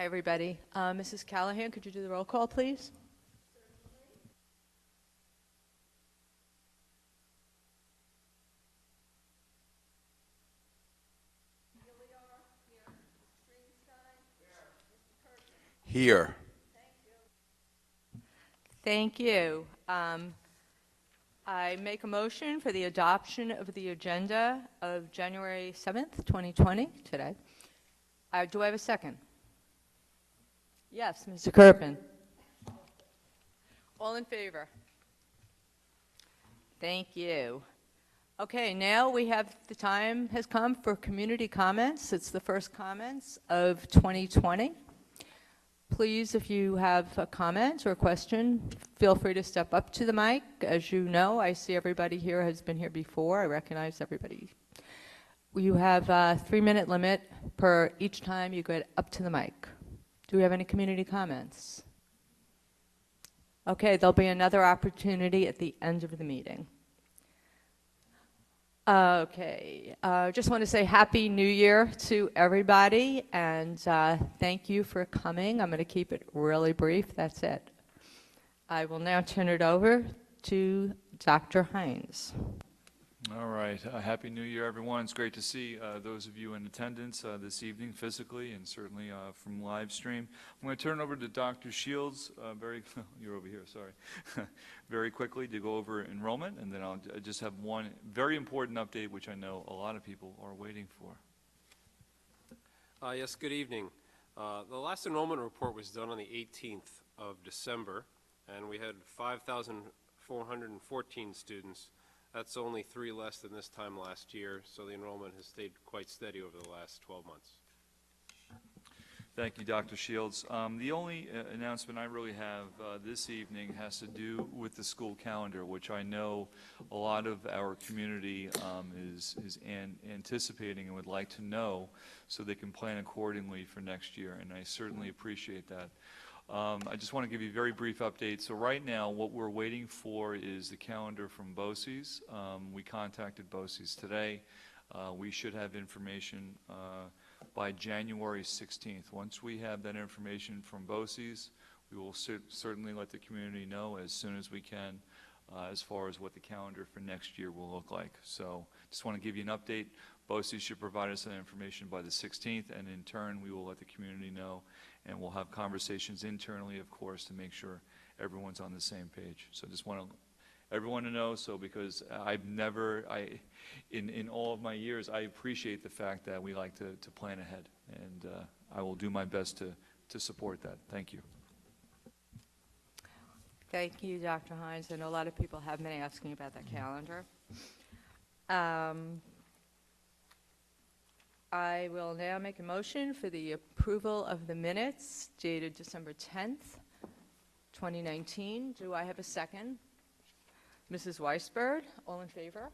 Hi, everybody. Mrs. Callahan, could you do the roll call, please? Here. Thank you. I make a motion for the adoption of the agenda of January 7th, 2020, today. Do I have a second? Yes, Mr. Kirpin. All in favor? Thank you. Okay, now we have, the time has come for community comments. It's the first comments of 2020. Please, if you have a comment or a question, feel free to step up to the mic. As you know, I see everybody here has been here before. I recognize everybody. You have a 3-minute limit per each time you get up to the mic. Do we have any community comments? Okay, there'll be another opportunity at the end of the meeting. Okay, just want to say Happy New Year to everybody, and thank you for coming. I'm going to keep it really brief. That's it. I will now turn it over to Dr. Hines. All right. Happy New Year, everyone. It's great to see those of you in attendance this evening physically and certainly from live stream. I'm going to turn it over to Dr. Shields you're over here, sorry, very quickly to go over enrollment, and then I'll just have one very important update, which I know a lot of people are waiting for. Yes, good evening. The last enrollment report was done on the 18th of December, and we had 5,414 students. That's only 3 less than this time last year, so the enrollment has stayed quite steady over the last 12 months. Thank you, Dr. Shields. The only announcement I really have this evening has to do with the school calendar, which I know a lot of our community is anticipating and would like to know so they can plan accordingly for next year, and I certainly appreciate that. I just want to give you a very brief update. So right now, what we're waiting for is the calendar from BOCES. We contacted BOCES today. We should have information by January 16th. Once we have that information from BOCES, we will certainly let the community know as soon as we can as far as what the calendar for next year will look like. So just want to give you an update. BOCES should provide us that information by the 16th, and in turn, we will let the community know. And we'll have conversations internally, of course, to make sure everyone's on the same page. So just want everyone to know, so because in all of my years, I appreciate the fact that we like to plan ahead. And I will do my best to support that. Thank you. Thank you, Dr. Hines. I know a lot of people have been asking about that calendar. I will now make a motion for the approval of the minutes dated December 10th, 2019. Do I have a second? Mrs. Weisberg, all in favor?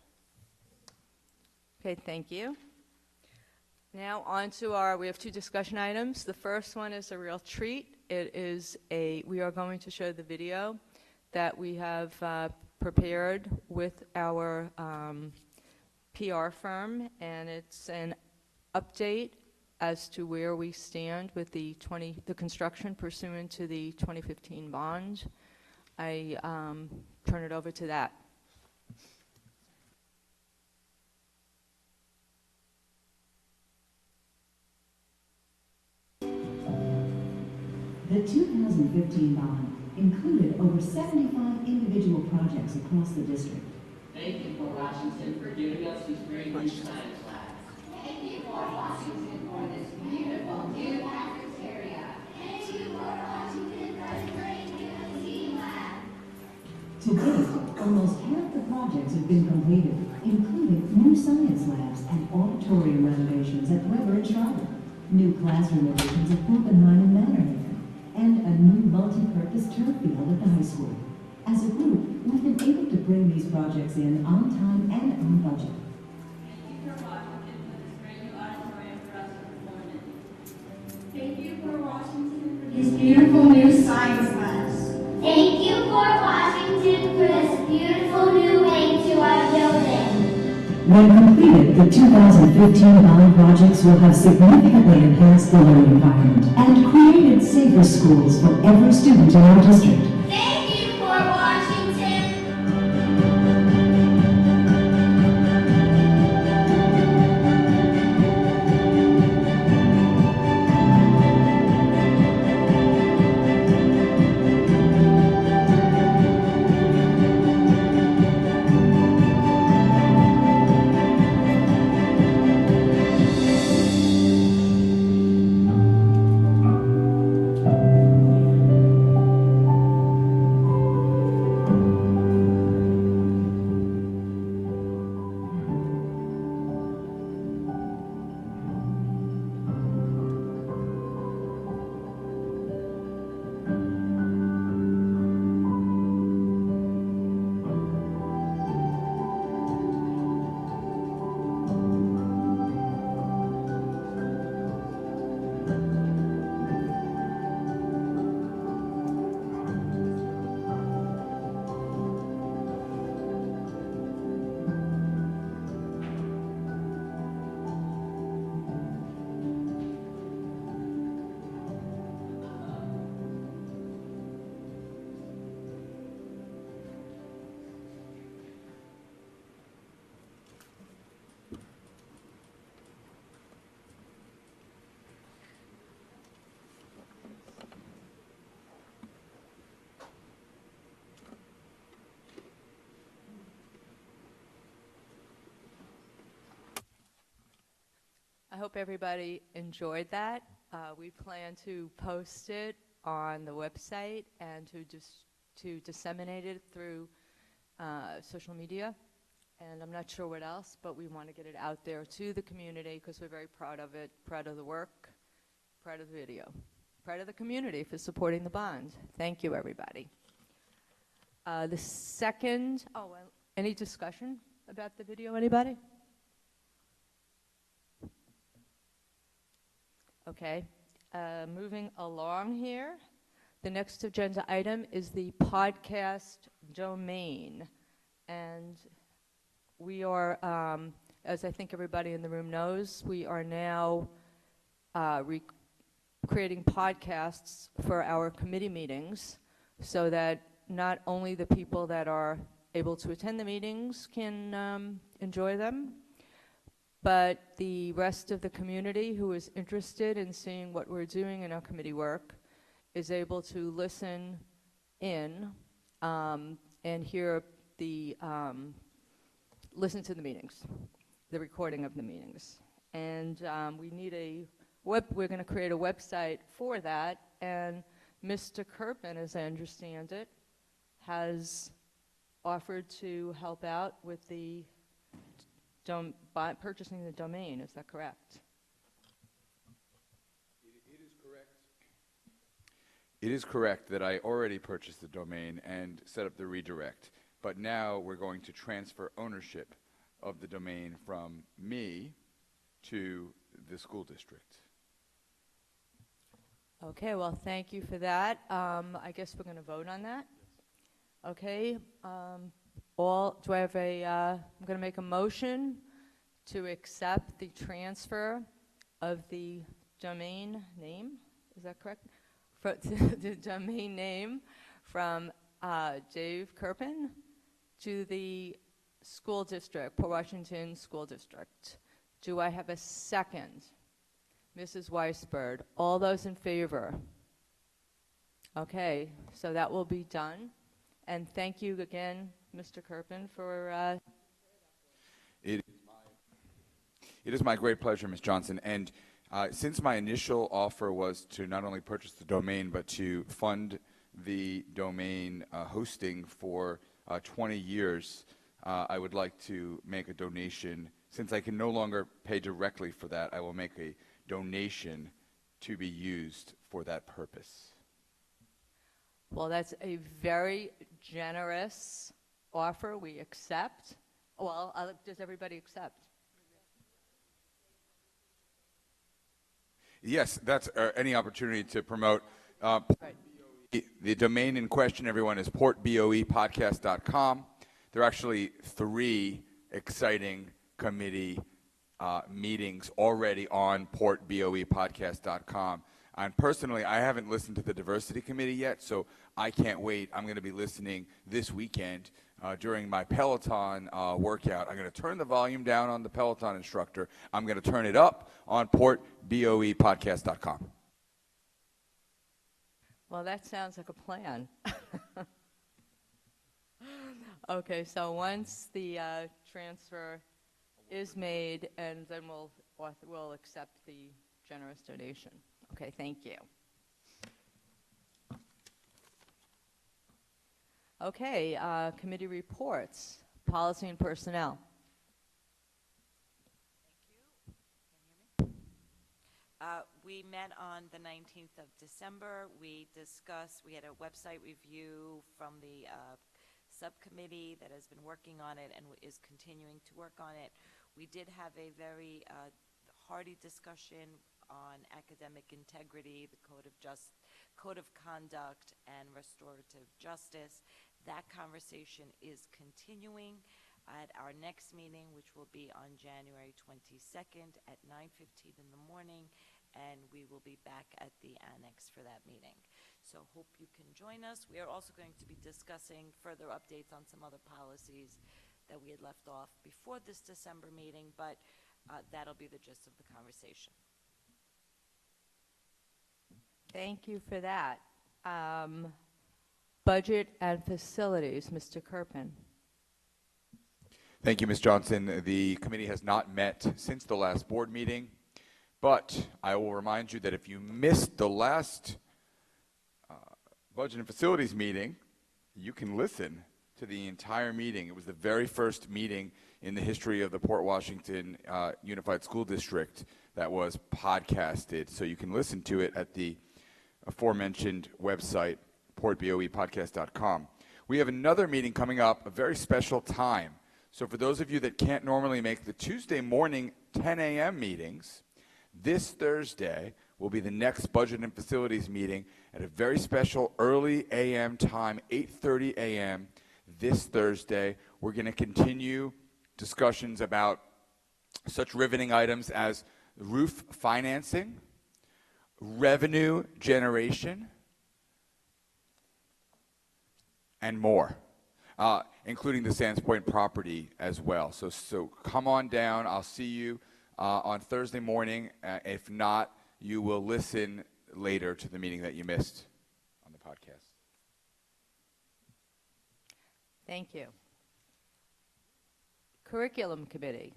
Okay, thank you. Now on to we have 2 discussion items. The first one is a real treat. It is we are going to show the video that we have prepared with our PR firm, and it's an update as to where we stand with the construction pursuant to the 2015 bond. I turn it over to that. The 2015 bond included over 75 individual projects across the district. Thank you for Washington for giving us these great new science labs. Thank you for Washington for this beautiful new cafeteria. Thank you for Washington for this great new team lab. To date, almost half the projects have been completed, including new science labs and auditorium renovations at Weber and Schreiber, new classroom additions at Buchenheim and Mannerhaven, and a new multi-purpose turf field at the high school. As a group, we've been able to bring these projects in on time and on budget. Thank you for Washington for these beautiful new science labs. Thank you for Washington for this beautiful new wing to our building. When completed, the 2015 bond projects will have significantly enhanced the learning environment and created safer schools for every student in our district. Thank you, Port Washington. I hope everybody enjoyed that. We plan to post it on the website and to disseminate it through social media. And I'm not sure what else, but we want to get it out there to the community because we're very proud of it, proud of the work, proud of the video, proud of the community for supporting the bond. Thank you, everybody. The second, any discussion about the video, anybody? Okay, moving along here. The next agenda item is the podcast domain. And we are, as I think everybody in the room knows, we are now creating podcasts for our committee meetings so that not only the people that are able to attend the meetings can enjoy them, but the rest of the community who is interested in seeing what we're doing in our committee work is able to listen in and hear the, listen to the meetings, the recording of the meetings. And we need we're going to create a website for that, and Mr. Kerpen, as I understand it, has offered to help out with the purchasing the domain. Is that correct? It is correct. It is correct that I already purchased the domain and set up the redirect, but now we're going to transfer ownership of the domain from me to the school district. Okay, well, thank you for that. I guess we're going to vote on that. Okay. Do I have I'm going to make a motion to accept the transfer of the domain name. Is that correct? The domain name from Dave Kerpen to the school district, Port Washington School District. Do I have a second? Mrs. Weisberg. All those in favor? Okay, so that will be done. And thank you again, Mr. Kerpen, for... It is my great pleasure, Ms. Johnson. And since my initial offer was to not only purchase the domain, but to fund the domain hosting for 20 years, I would like to make a donation. Since I can no longer pay directly for that, I will make a donation to be used for that purpose. Well, that's a very generous offer. We accept. Well, does everybody accept? Yes, that's any opportunity to promote. Right. The domain in question, everyone, is portboepodcast.com. There are actually 3 exciting committee meetings already on portboepodcast.com. And personally, I haven't listened to the diversity committee yet, so I can't wait. I'm going to be listening this weekend during my Peloton workout. I'm going to turn the volume down on the Peloton instructor. I'm going to turn it up on portboepodcast.com. Well, that sounds like a plan. Okay, so once the transfer is made, and then we'll accept the generous donation. Okay, thank you. Okay, committee reports, policy and personnel. We met on the 19th of December. We had a website review from the subcommittee that has been working on it and is continuing to work on it. We did have a very hearty discussion on academic integrity, the code of conduct, and restorative justice. That conversation is continuing at our next meeting, which will be on January 22nd at 9:15 in the morning, and we will be back at the annex for that meeting. So hope you can join us. We are also going to be discussing further updates on some other policies that we had left off before this December meeting, but that'll be the gist of the conversation. Thank you for that. Budget and facilities, Mr. Kirpin. Thank you, Ms. Johnson. The committee has not met since the last board meeting, but I will remind you that if you missed the last budget and facilities meeting, you can listen to the entire meeting. It was the very first meeting in the history of the Port Washington Unified School District that was podcasted, so you can listen to it at the aforementioned website, portboepodcast.com. We have another meeting coming up, a very special time. So for those of you that can't normally make the Tuesday morning 10 a.m. meetings, this Thursday will be the next budget and facilities meeting at a very special early a.m. time, 8:30 a.m. this Thursday. We're going to continue discussions about such riveting items as roof financing, revenue generation, and more, including the Sands Point property as well. So come on down. I'll see you on Thursday morning. If not, you will listen later to the meeting that you missed on the podcast. Thank you. Curriculum Committee.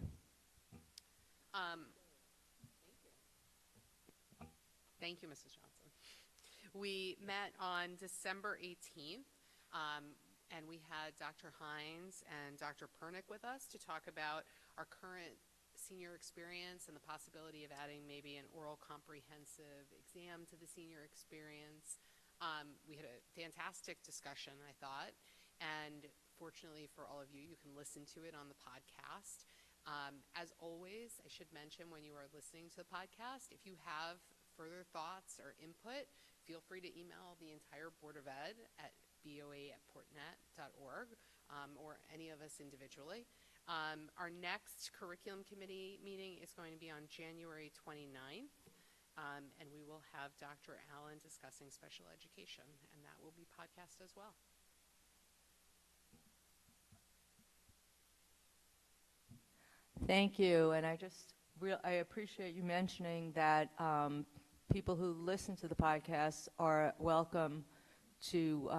Thank you, Mrs. Johnson. We met on December 18th, and we had Dr. Hines and Dr. Pernick with us to talk about our current senior experience and the possibility of adding maybe an oral comprehensive exam to the senior experience. We had a fantastic discussion, I thought, and fortunately for all of you, you can listen to it on the podcast. As always, I should mention when you are listening to the podcast, if you have further thoughts or input, feel free to email the entire Board of Ed at boe@portnet.org or any of us individually. Our next curriculum committee meeting is going to be on January 29th, and we will have Dr. Allen discussing special education, and that will be podcast as well. Thank you, and I appreciate you mentioning that people who listen to the podcast are welcome to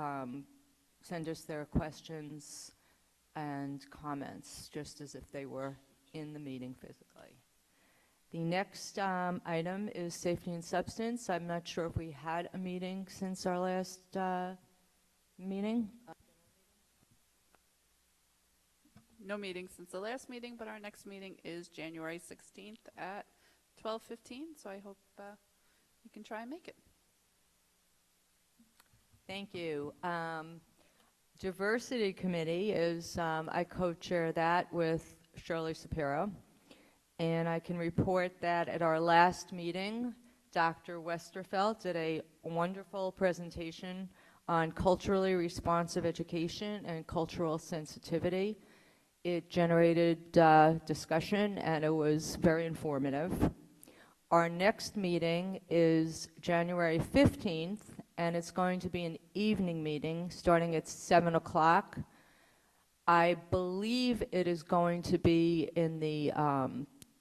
send us their questions and comments, just as if they were in the meeting physically. The next item is safety and substance. I'm not sure if we had a meeting since our last meeting. No meeting since the last meeting, but our next meeting is January 16th at 12:15, so I hope you can try and make it. Thank you. Diversity Committee is, I co-chair that with Shirley Shapiro, and I can report that at our last meeting, Dr. Westerfeld did a wonderful presentation on culturally responsive education and cultural sensitivity. It generated discussion, and it was very informative. Our next meeting is January 15th, and it's going to be an evening meeting starting at 7 o'clock. I believe it is going to be in the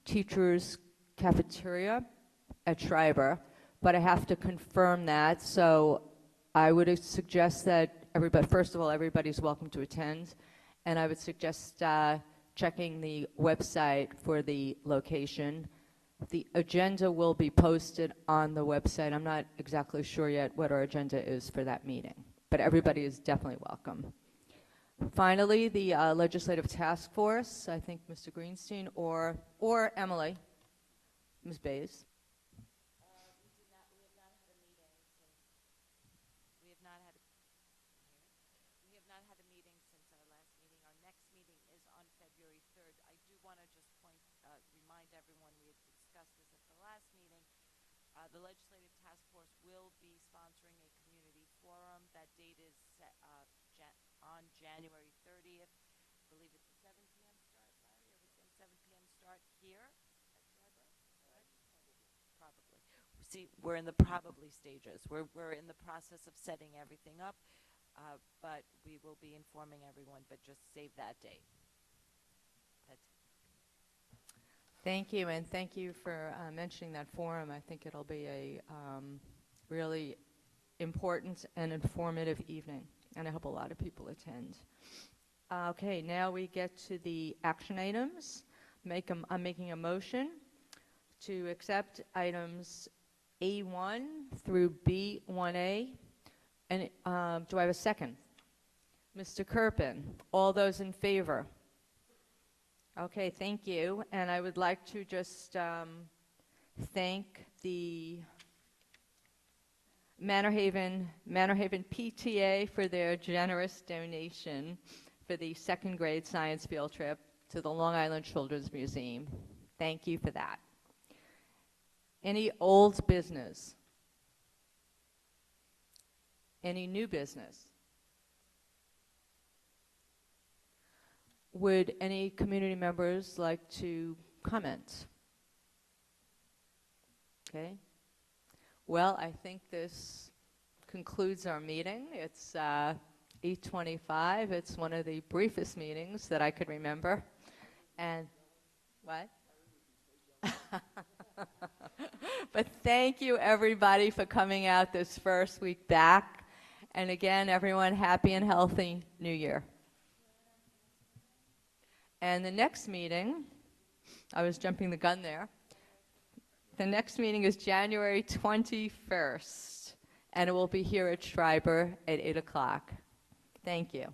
teachers' cafeteria at Schreiber, but I have to confirm that. So I would suggest that everybody, first of all, everybody's welcome to attend, and I would suggest checking the website for the location. The agenda will be posted on the website. I'm not exactly sure yet what our agenda is for that meeting, but everybody is definitely welcome. Finally, the Legislative Task Force, I think Mr. Greenstein or Emily, Ms. Bays. We have not had a meeting since our last meeting. Our next meeting is on February 3rd. I do want to just remind everyone, we had discussed this at the last meeting. The Legislative Task Force will be sponsoring a community forum. That date is set on January 30th. I believe it's a 7 p.m. start, Larry? Are we saying 7 p.m. start here at Schreiber? Correct? Probably. See, we're in the probably stages. We're in the process of setting everything up. But we will be informing everyone, but just save that date. Thank you, and thank you for mentioning that forum. I think it'll be a really important and informative evening, and I hope a lot of people attend. Okay, now we get to the action items. I'm making a motion to accept items A1 through B1A. And do I have a second? Mr. Kerpen, all those in favor? Okay, thank you. And I would like to just thank the Manor Haven PTA for their generous donation for the second grade science field trip to the Long Island Children's Museum. Thank you for that. Any old business? Any new business? Would any community members like to comment? Okay. Well, I think this concludes our meeting. It's 8:25. It's one of the briefest meetings that I could remember. And what? But thank you, everybody, for coming out this first week back. And again, everyone, happy and healthy New Year. And the next meeting, I was jumping the gun there. The next meeting is January 21st, and it will be here at Schreiber at 8 o'clock. Thank you.